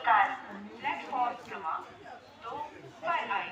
निकाल प्लेटफॉर्म क्रमांक 2 पर आई।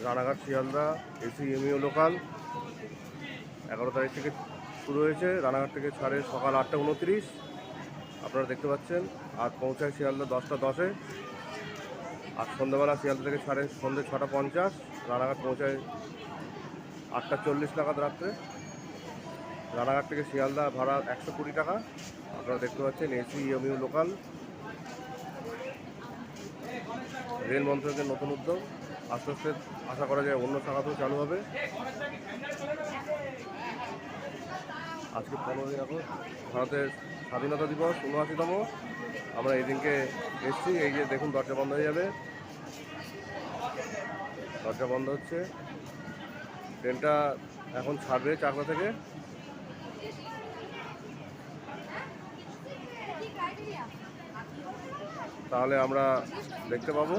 রানাঘাট শিয়ালদা এসি এমইও লোকাল 11 তারিখ থেকে শুরু হয়েছে। রানাঘাট থেকে ছাড়ে সকাল 8:29, আপনারা দেখতে পাচ্ছেন। আজ পৌঁছায় শিয়ালদা 10:10-এ। আজ সন্ধ্যাবেলা শিয়ালদা থেকে ছাড়ে সন্ধ্যে 6:50, রানাঘাট পৌঁছায় 8:40 নাগাদ রাত্রে। রানাঘাট থেকে শিয়ালদা ভাড়া 120 টাকা। আপনারা দেখতে পাচ্ছেন এসি এমইও লোকাল। রেল মন্ত্রকের নতুন উদ্যোগ, আস্তে আস্তে আশা করা যায় অন্য শাখাতেও চালু হবে। আজকে 15ই আগস্ট, ভারতের স্বাধীনতা দিবস 79তম। আমরা এই দিনকে এসছি। এই যে দেখুন, দরজা বন্ধ হয়ে যাবে, দরজা বন্ধ হচ্ছে। ট্রেনটা এখন ছাড়বে 4টা থেকে। তাহলে আমরা দেখতে পাবো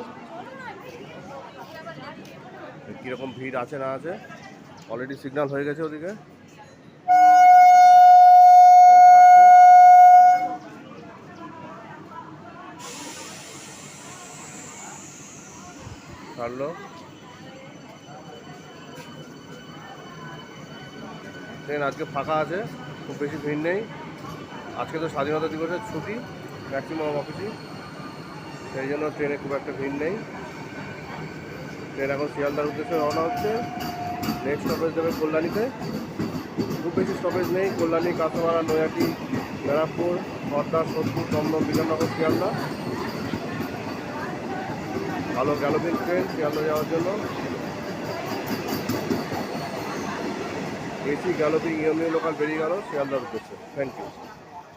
কীরকম ভিড় আছে না আছে। অলরেডি সিগন্যাল হয়ে গেছে ওদিকে। ছাড়লো, ট্রেন আজকে ফাঁকা আছে, খুব বেশি ভিড় নেই। আজকে তো স্বাধীনতা দিবসের ছুটি ম্যাক্সিমাম অফিসই, সেই জন্য ট্রেনে খুব একটা ভিড় নেই। ট্রেন এখন শিয়ালদার উদ্দেশ্যে রওনা হচ্ছে। নেক্সট স্টপেজ দেবে কল্যাণীতে। খুব বেশি স্টপেজ নেই। কল্যাণী, কাঁচাপাড়া, নৈহাটি, ব্যারাকপুর, খড়দা, সোদপুর, দমদম, বিধাননগর, শিয়ালদা। ভালো গ্যালোপিং ট্রেন শিয়ালদা যাওয়ার জন্য। এসি গ্যালোপিং এমইও লোকাল বেরিয়ে গেল শিয়ালদার উদ্দেশ্যে। Thank you.